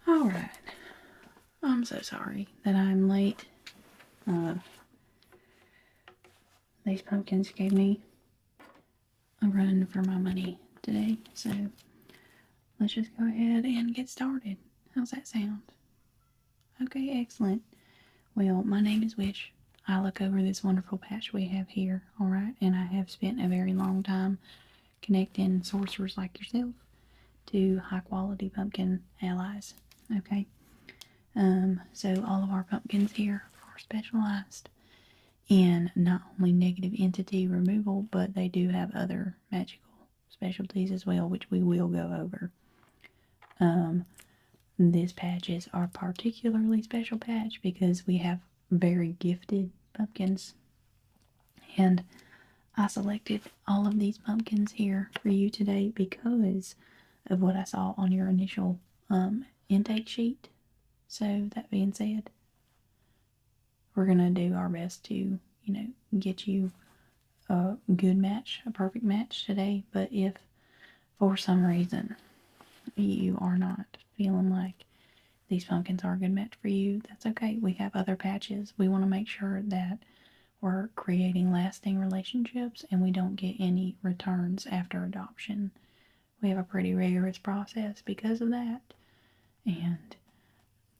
Alright. I'm so sorry that I'm late. These pumpkins gave me a run for my money today, so let's just go ahead and get started. How's that sound? Okay, excellent. Well, my name is Wish. I look over this wonderful patch we have here, alright? And I have spent a very long time connecting sorcerers like yourself to high quality pumpkin allies, okay? So all of our pumpkins here are specialized in not only negative entity removal, but they do have other magical specialties as well, which we will go over. This patch is our particularly special patch because we have very gifted pumpkins. And I selected all of these pumpkins here for you today because of what I saw on your initial intake sheet. So that being said, we're going to do our best to, get you a good match, a perfect match today. But if for some reason you are not feeling like these pumpkins are a good match for you, that's okay. We have other patches. We want to make sure that we're creating lasting relationships and we don't get any returns after adoption. We have a pretty rigorous process because of that, and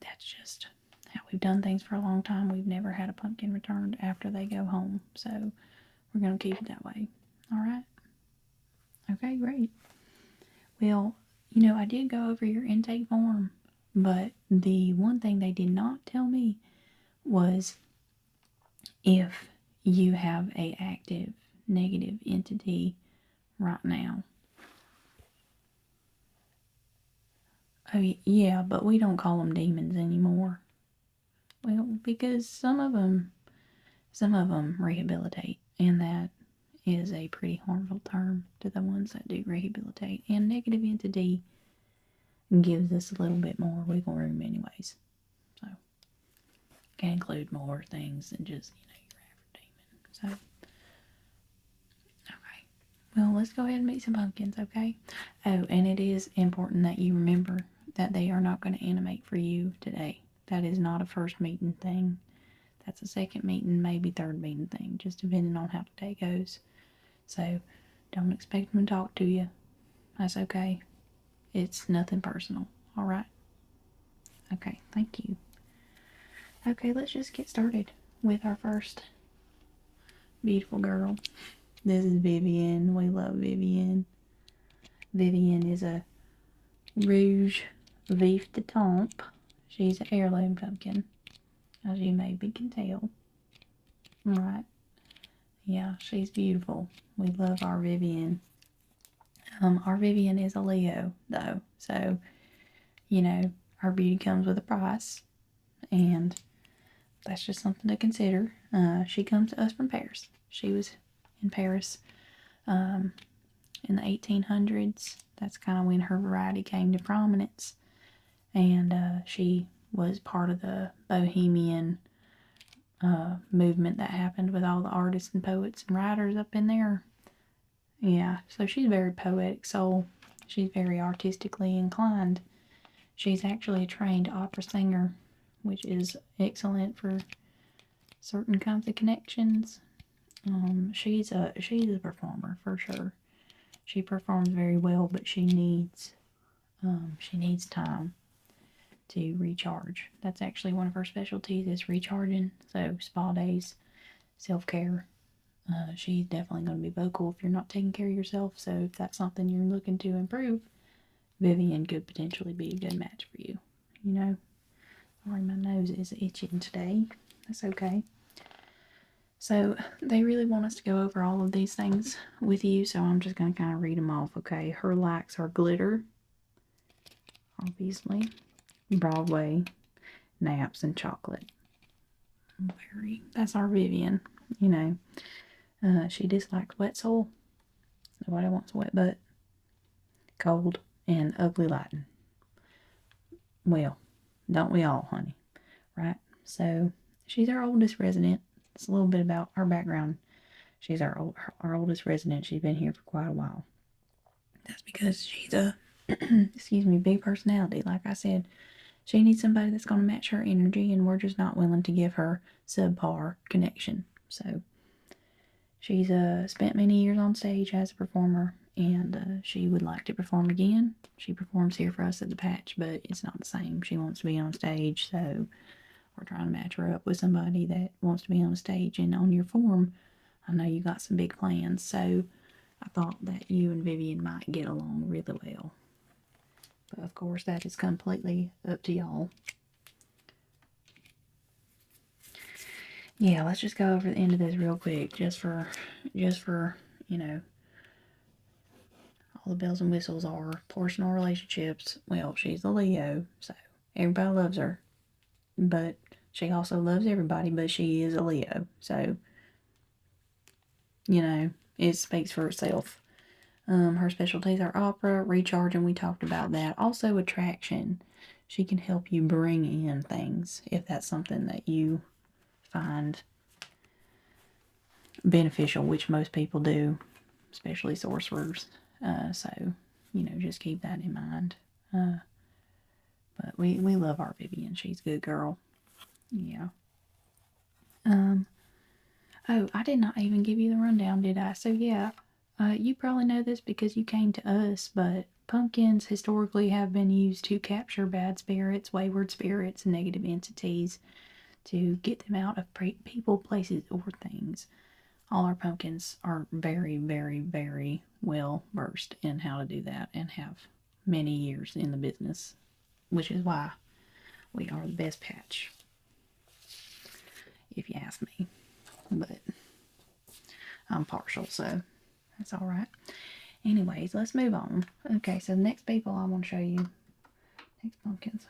that's just how we've done things for a long time. We've never had a pumpkin returned after they go home, so we're going to keep it that way. All right? Okay, great. Well, I did go over your intake form, but the one thing they did not tell me was if you have a active negative entity right now. Oh, yeah, but we don't call them demons anymore. Well, because some of them rehabilitate, and that is a pretty harmful term to the ones that do rehabilitate. And negative entity gives us a little bit more wiggle room anyways. So, can include more things than just, your average demon. So, okay. Well, let's go ahead and make some pumpkins, okay? Oh, and it is important that you remember that they are not going to animate for you today. That is not a first meeting thing. That's a second meeting, maybe third meeting thing, just depending on how the day goes. So, don't expect them to talk to you. That's okay. It's nothing personal, alright? Okay, thank you. Okay, let's just get started with our first beautiful girl. This is Vivian. We love Vivian. Vivian is a Rouge Vif de Temp. She's an heirloom pumpkin, as you maybe can tell. Right. Yeah, she's beautiful. We love our Vivian. Our Vivian is a Leo, though, so, our beauty comes with a price, and that's just something to consider. She comes to us from Paris. She was in Paris in the 1800s. That's kind of when her variety came to prominence, and she was part of the Bohemian movement that happened with all the artists and poets and writers up in there. Yeah, so she's a very poetic soul. She's very artistically inclined. She's actually a trained opera singer, which is excellent for certain kinds of connections. She's a performer for sure. She performs very well, but she needs time to recharge. That's actually one of her specialties is recharging. So spa days, self-care. She's definitely going to be vocal if you're not taking care of yourself. So if that's something you're looking to improve, Vivian could potentially be a good match for you. Sorry, my nose is itching today. That's okay. So they really want us to go over all of these things with you, so I'm just going to kind of read them off, okay? Her likes are glitter, obviously, Broadway, naps, and chocolate. That's our Vivian, She dislikes wet soil. Nobody wants a wet butt. Cold and ugly lighting. Well, don't we all, honey? Right? So, she's our oldest resident. It's a little bit about her background. She's our oldest resident. She's been here for quite a while. That's because she's a, big personality. Like I said, She needs somebody that's going to match her energy, and we're just not willing to give her subpar connection. So she's spent many years on stage as a performer, and she would like to perform again. She performs here for us at the Patch, but it's not the same. She wants to be on stage, so we're trying to match her up with somebody that wants to be on stage. And on your form, I know you got some big plans, so I thought that you and Vivian might get along really well. But of course, that is completely up to y'all. Yeah, let's just go over the end of this real quick, just for you know, all the bells and whistles are personal relationships. Well, she's a Leo, so everybody loves her, but she also loves everybody, but she is a Leo, so it speaks for itself. Her specialties are opera, recharge, and we talked about that. Also, attraction. She can help you bring in things if that's something that you find beneficial, which most people do, especially sorcerers. So, just keep that in mind. But we love our Vivian. She's a good girl. Yeah. Oh, I did not even give you the rundown, did I? So, yeah, you probably know this because you came to us, but pumpkins historically have been used to capture bad spirits, wayward spirits, and negative entities to get them out of people, places, or things. All our pumpkins are very, very, very well versed in how to do that and have many years in the business, which is why we are the best patch, if you ask me. But I'm partial, so that's all right. Anyways, let's move on. Okay, so the next people I want to show you, next pumpkins.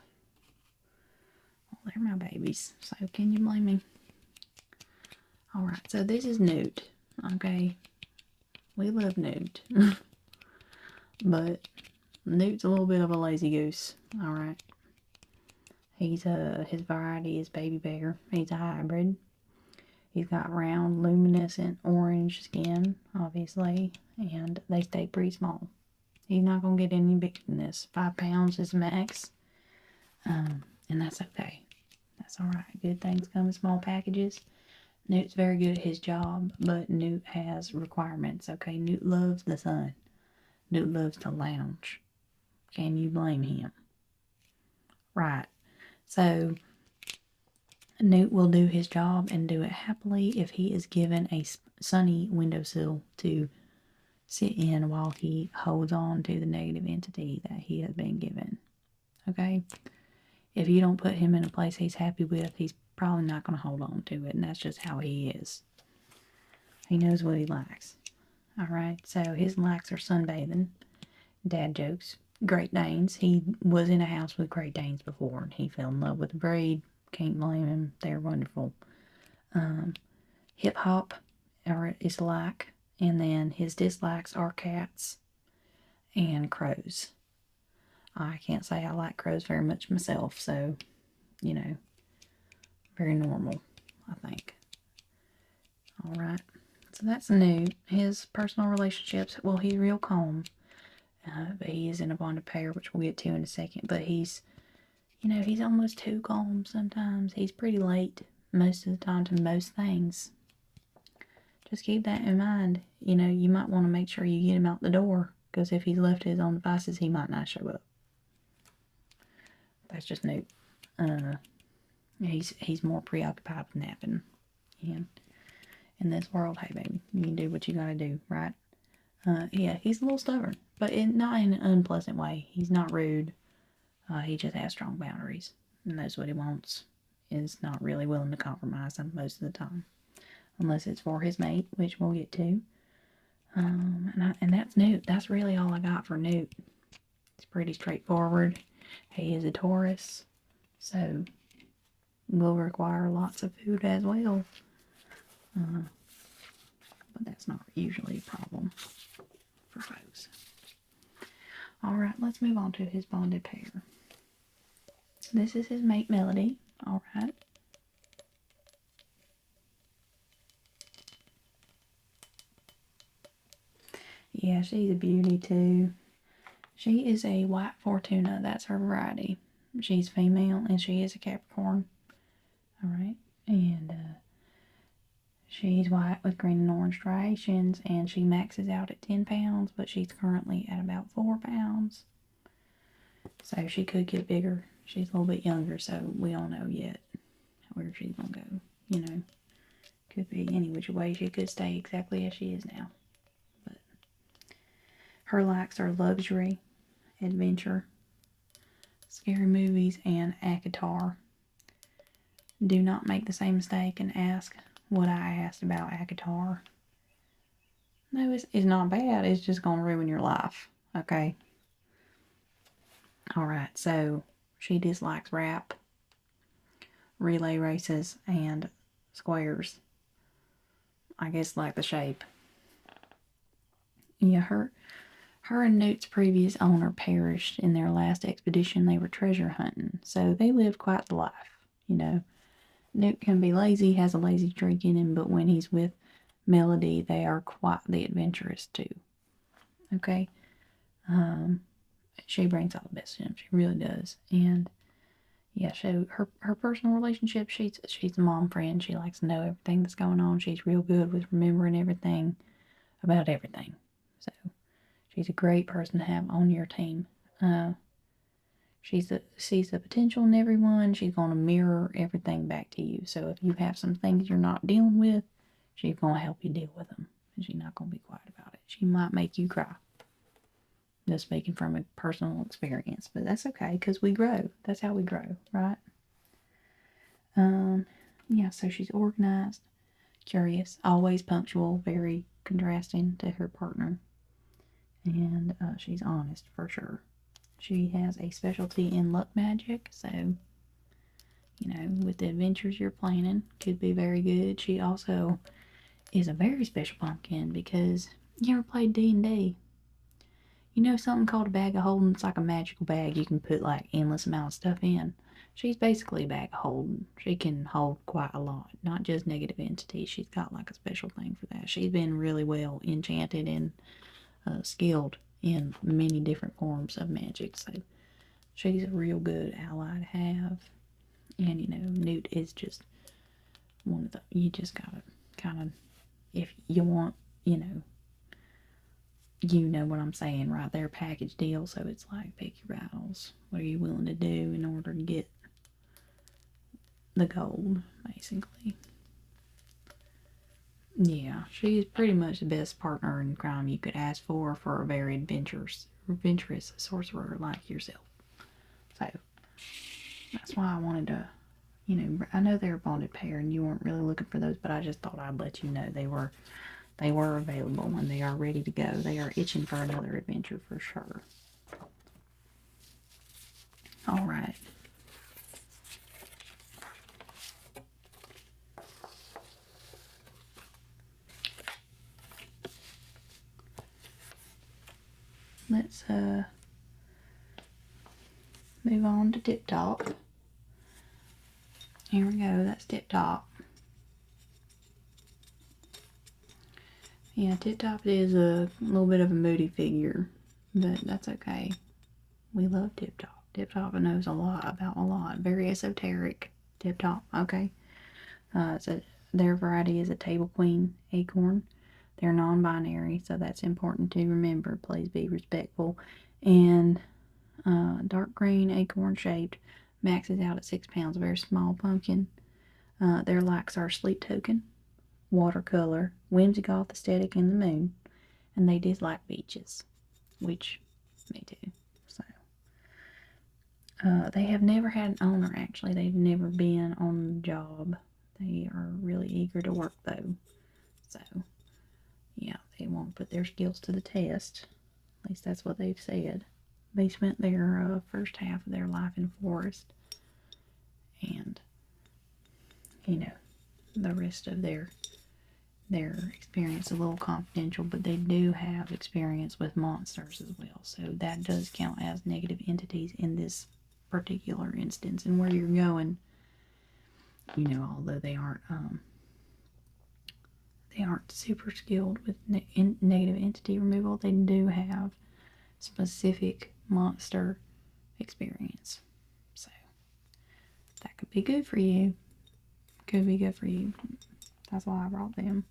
Well, they're my babies, so can you blame me? All right, so this is Newt. Okay, we love Newt, but Newt's a little bit of a lazy goose. All right, his variety is baby bear. He's a hybrid. He's got round, luminescent orange skin, obviously, and they stay pretty small. He's not going to get any bigger than this. 5 pounds is max, and that's okay. That's all right. Good things come in small packages. Newt's very good at his job, but Newt has requirements, okay? Newt loves the sun. Newt loves to lounge. Can you blame him? Right. So, Newt will do his job and do it happily if he is given a sunny windowsill to sit in while he holds on to the negative entity that he has been given. Okay? If you don't put him in a place he's happy with, he's probably not going to hold on to it, and that's just how he is. He knows what he likes. Alright, so his likes are sunbathing, dad jokes, Great Danes. He was in a house with Great Danes before, and he fell in love with the breed. Can't blame him. They're wonderful. Hip hop is like, and then his dislikes are cats and crows. I can't say I like crows very much myself, so, very normal, I think. Alright, so that's Newt. His personal relationships, well, he's real calm, but he is in a bonded pair, which we'll get to in a second, but he's almost too calm sometimes. He's pretty late most of the time to most things. Just keep that in mind. You might want to make sure you get him out the door, because if he's left to his own devices, he might not show up. That's just Newt. He's more preoccupied with napping. And in this world, hey baby, you can do what you gotta do, right? Yeah, he's a little stubborn, but not in an unpleasant way. He's not rude. He just has strong boundaries, and knows what he wants. Is not really willing to compromise them most of the time, unless it's for his mate, which we'll get to. And that's Newt. That's really all I got for Newt. It's pretty straightforward. He is a Taurus, so will require lots of food as well. But that's not usually a problem for folks. Alright, let's move on to his bonded pair. This is his mate Melody. Alright. Yeah, she's a beauty too. She is a white Fortuna. That's her variety. She's female and she is a Capricorn. Alright. And she's white with green and orange striations, and she maxes out at 10 pounds, but she's currently at about 4 pounds. So she could get bigger. She's a little bit younger, so we don't know yet where she's going to go. You know, could be any which way. She could stay exactly as she is now. But her likes are luxury, adventure, scary movies, and ACOTAR. Do not make the same mistake and ask what I asked about ACOTAR. No, it's not bad. It's just going to ruin your life. Okay? Alright, so she dislikes rap, relay races, and squares. I guess like the shape. Yeah, her and Newt's previous owner perished in their last expedition. They were treasure hunting, so they lived quite the life, you know. Newt can be lazy, has a lazy streak in him, but when he's with Melody, they are quite the adventurous too. Okay? She brings out the best in him. She really does. And yeah, so her personal relationship, she's a mom friend. She likes to know everything that's going on. She's real good with remembering everything about everything. So she's a great person to have on your team. She sees the potential in everyone. She's going to mirror everything back to you. So if you have some things you're not dealing with, she's going to help you deal with them. And she's not going to be quiet about it. She might make you cry. Just speaking from a personal experience. But that's okay, because we grow. That's how we grow, right? Yeah, so she's organized, curious, always punctual, very contrasting to her partner. And she's honest, for sure. She has a specialty in luck magic, so, you know, with the adventures you're planning, could be very good. She also is a very special pumpkin because you ever played D&D? You know something called a bag of holding? It's like a magical bag you can put like endless amount of stuff in. She's basically a bag of holding. She can hold quite a lot, not just negative entities. She's got like a special thing for that. She's been really well enchanted and skilled in many different forms of magic, so she's a real good ally to have. And you know, Newt is just one of the, you just gotta kind of, if you want, you know what I'm saying, right? They're a package deal, so it's like pick your battles. What are you willing to do in order to get the gold, basically? Yeah, she's pretty much the best partner in crime you could ask for a very adventurous sorcerer like yourself. So that's why I wanted to, you know, I know they're a bonded pair and you weren't really looking for those, but I just thought I'd let you know they were available and they are ready to go. They are itching for another adventure for sure. All right. Let's move on to Tiptop. Here we go. That's Tiptop. Yeah, Tiptop is a little bit of a moody figure, but that's okay. We love Tiptop. Tiptop knows a lot about a lot. Very esoteric. Tiptop, okay. So their variety is a table queen acorn. They're non-binary, so that's important to remember. Please be respectful. And dark green acorn shaped, maxes out at 6 pounds. Very small pumpkin. Their likes are sleep token, watercolor, whimsy goth aesthetic, and the moon. And they dislike beaches, which me too. So they have never had an owner. Actually, they've never been on the job. They are really eager to work though. So yeah, they won't put their skills to the test. At least that's what they've said. They spent their first half of their life in forest, and you know, the rest of their experience a little confidential, but they do have experience with monsters as well, so that does count as negative entities in this particular instance. And where you're going, you know, although they aren't super skilled with negative entity removal, they do have specific monster experience. So be good for you. Could be good for you. That's why I brought them.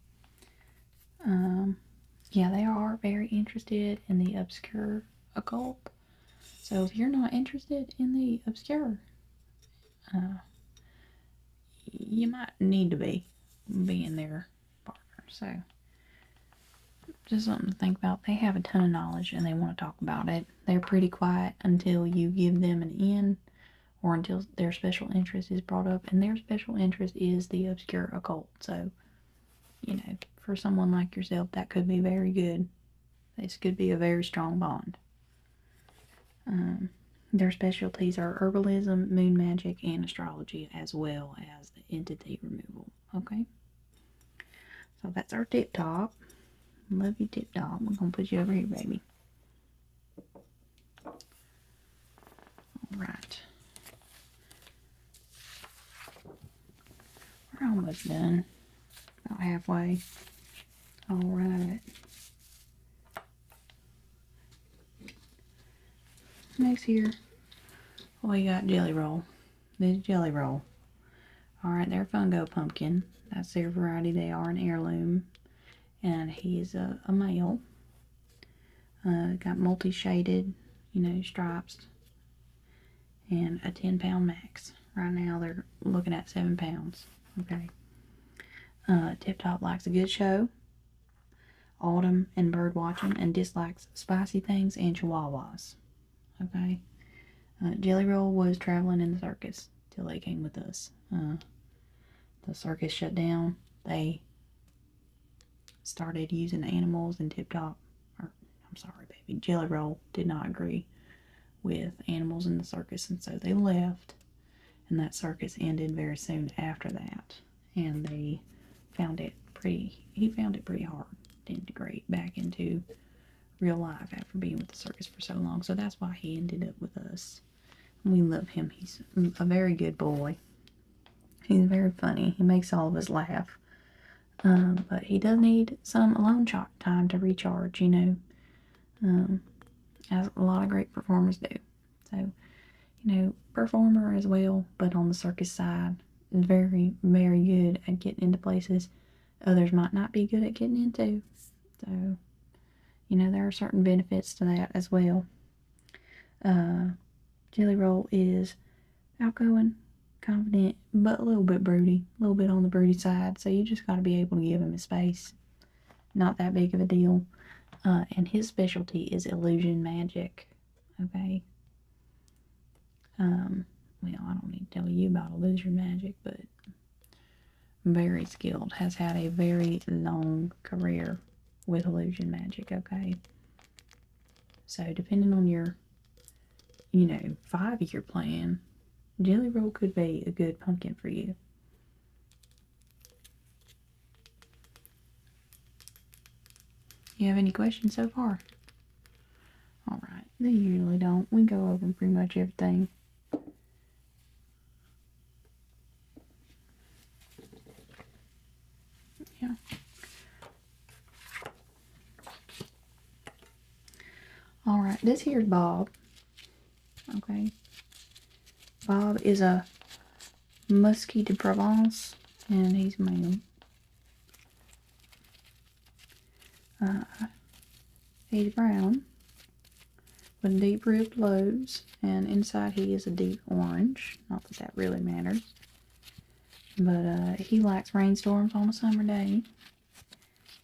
Yeah, they are very interested in the obscure occult. So if you're not interested in the obscure, you might need to be being their partner. So just something to think about. They have a ton of knowledge and they want to talk about it. They're pretty quiet until you give them an in or until their special interest is brought up. And their special interest is the obscure occult. So, you know, for someone like yourself, that could be very good. This could be a very strong bond. Their specialties are herbalism, moon magic, and astrology, as well as the entity removal. Okay? So that's our Tiptop. Love you, Tiptop. We're going to put you over here, baby. Alright. We're almost done. About halfway. Alright. Next here, we got Jelly Roll. This Jelly Roll. Alright, they're Fungo Pumpkin. That's their variety. They are an heirloom. And he's a male. Got multi-shaded, stripes. And a 10-pound max. Right now they're looking at 7 pounds. Okay. Tiptop likes a good show, autumn, and bird watching, and dislikes spicy things and chihuahuas. Okay. Jelly Roll was traveling in the circus till they came with us. The circus shut down. They started using animals, and Jelly Roll did not agree with animals in the circus, and so they left. And that circus ended very soon after that. And he found it pretty hard to integrate back into real life after being with the circus for so long. So that's why he ended up with us. We love him. He's a very good boy. He's very funny. He makes all of us laugh. But he does need some alone time to recharge, as a lot of great performers do. So, performer as well, but on the circus side, is very, very good at getting into places others might not be good at getting into. So, there are certain benefits to that as well. Jelly Roll is outgoing, confident, but a little bit broody. A little bit on the broody side. So you just got to be able to give him his space. Not that big of a deal. And his specialty is illusion magic. Okay. Well, I don't need to tell you about illusion magic, but very skilled. Has had a very long career with illusion magic, okay? So, depending on your, 5-year plan, Jelly Roll could be a good pumpkin for you. You have any questions so far? Alright, they usually don't. We go over pretty much everything. Yeah. Alright, this here's Bob. Okay. Bob is a Muskie de Provence, and he's male. He's brown with deep ribbed lobes, and inside he is a deep orange. Not that that really matters. But he likes rainstorms on a summer day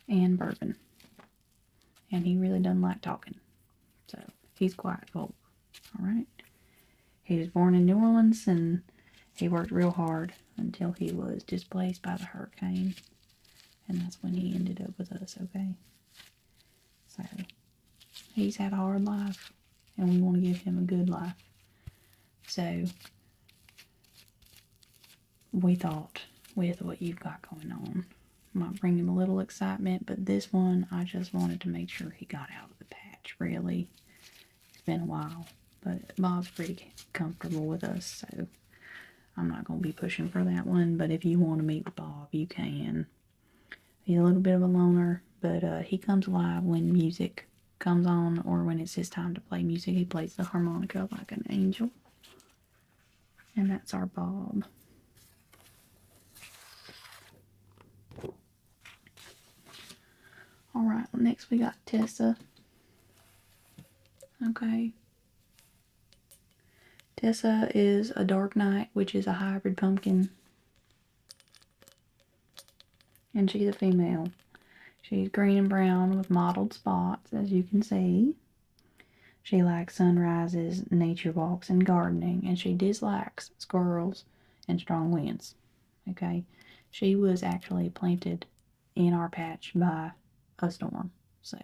and bourbon. And he really doesn't like talking. So he's quiet folk. Alright. He was born in New Orleans, and he worked real hard until he was displaced by the hurricane. And that's when he ended up with us, okay? So, he's had a hard life, and we want to give him a good life. So, we thought, with what you've got going on, might bring him a little excitement, but this one, I just wanted to make sure he got out of the patch, really. It's been a while, but Bob's pretty comfortable with us, so I'm not going to be pushing for that one, but if you want to meet with Bob, you can. He's a little bit of a loner, but he comes alive when music comes on or when it's his time to play music. He plays the harmonica like an angel. And that's our Bob. Alright, next we got Tessa. Okay. Tessa is a Dark Knight, which is a hybrid pumpkin. And she's a female. She's green and brown with mottled spots, as you can see. She likes sunrises, nature walks, and gardening, and she dislikes squirrels and strong winds. Okay? She was actually planted in our patch by a storm, so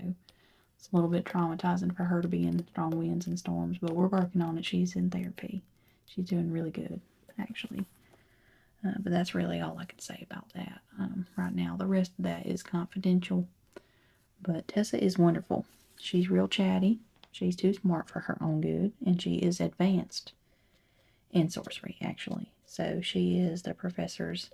it's a little bit traumatizing for her to be in strong winds and storms, but we're working on it. She's in therapy. She's doing really good, actually. But that's really all I can say about that right now. The rest of that is confidential. But Tessa is wonderful. She's real chatty. She's too smart for her own good. And she is advanced in sorcery, actually. So she is the professor's...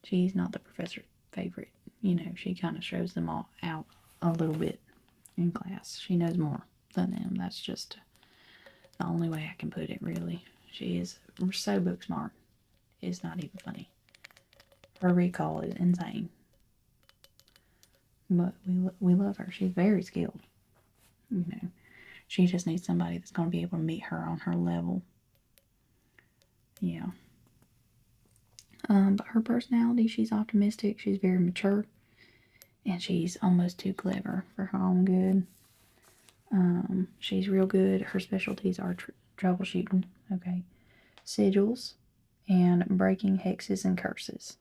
she's not the professor's favorite. You know, she kind of shows them all out a little bit in class. She knows more than them. That's just the only way I can put it, really. She is so book smart. It's not even funny. Her recall is insane. But we love her. She's very skilled. You know, she just needs somebody that's going to be able to meet her on her level. Yeah. But her personality, she's optimistic. She's very mature. And she's almost too clever for her own good. She's real good. Her specialties are troubleshooting. Okay. Sigils and breaking hexes and curses.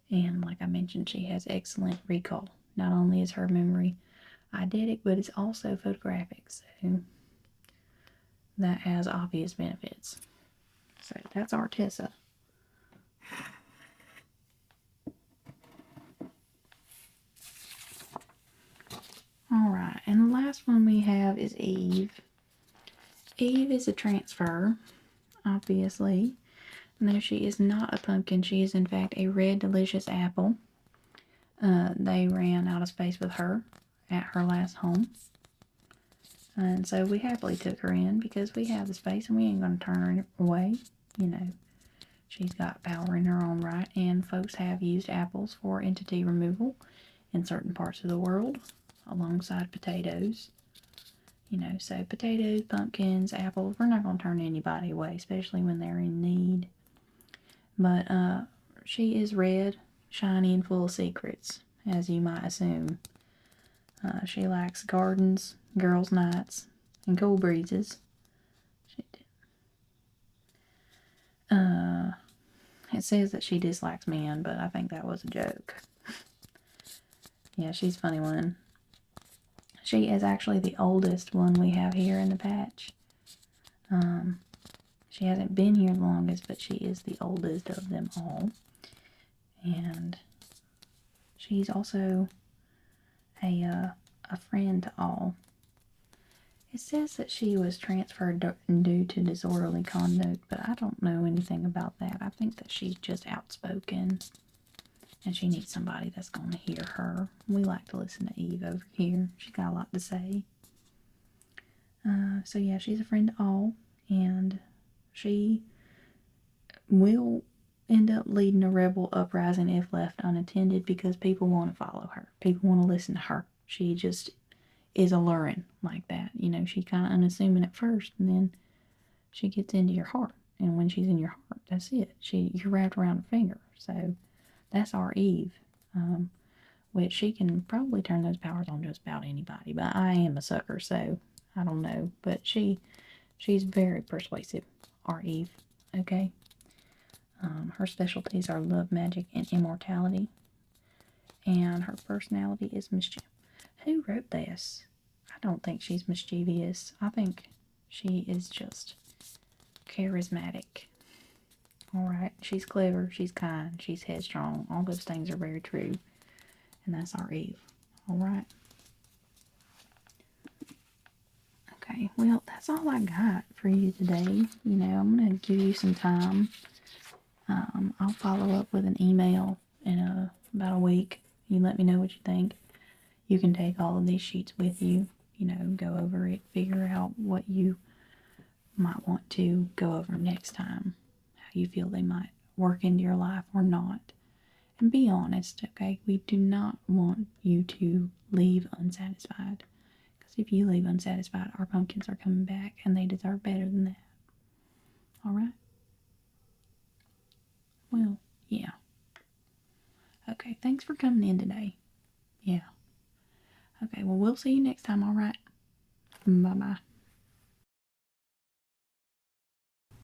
And like I mentioned, she has excellent recall. Not only is her memory eidetic, but it's also photographic. So that has obvious benefits. So that's our Tessa. Alright, and the last one we have is Eve. Eve is a transfer, obviously. No, she is not a pumpkin. She is, in fact, a red, delicious apple. They ran out of space with her at her last home. And so we happily took her in because we have the space and we ain't going to turn her away. You know, she's got power in her own right, and folks have used apples for entity removal in certain parts of the world alongside potatoes. You know, so potatoes, pumpkins, apples, we're not going to turn anybody away, especially when they're in need. But she is red, shiny, and full of secrets, as you might assume. She likes gardens, girls' nights, and cool breezes. It says that she dislikes men, but I think that was a joke. Yeah, she's a funny one. She is actually the oldest one we have here in the patch. She hasn't been here the longest, but she is the oldest of them all. And she's also a friend to all. It says that she was transferred due to disorderly conduct, but I don't know anything about that. I think that she's just outspoken, and she needs somebody that's going to hear her. We like to listen to Eve over here. She's got a lot to say. So yeah, she's a friend to all, and she will end up leading a rebel uprising if left unattended because people want to follow her. People want to listen to her. She just is alluring like that. You know, she's kind of unassuming at first, and then she gets into your heart. And when she's in your heart, that's it. You're wrapped around her finger. So that's our Eve. Which she can probably turn those powers on just about anybody. But I am a sucker, so I don't know. But she's very persuasive, our Eve. Okay? Her specialties are love, magic, and immortality. And her personality is mischief. Who wrote this? I don't think she's mischievous. I think she is just charismatic. Alright, she's clever, she's kind, she's headstrong. All those things are very true. And that's our Eve. Alright. Okay, well, that's all I got for you today. You know, I'm going to give you some time. I'll follow up with an email in about a week. You let me know what you think. You can take all of these sheets with you, you know, go over it, figure out what you might want to go over next time, how you feel they might work into your life or not. And be honest, okay? We do not want you to leave unsatisfied. Because if you leave unsatisfied, our pumpkins are coming back and they deserve better than that. Alright? Well, yeah. Okay, thanks for coming in today. Yeah. Okay, well, we'll see you next time, alright? Bye-bye.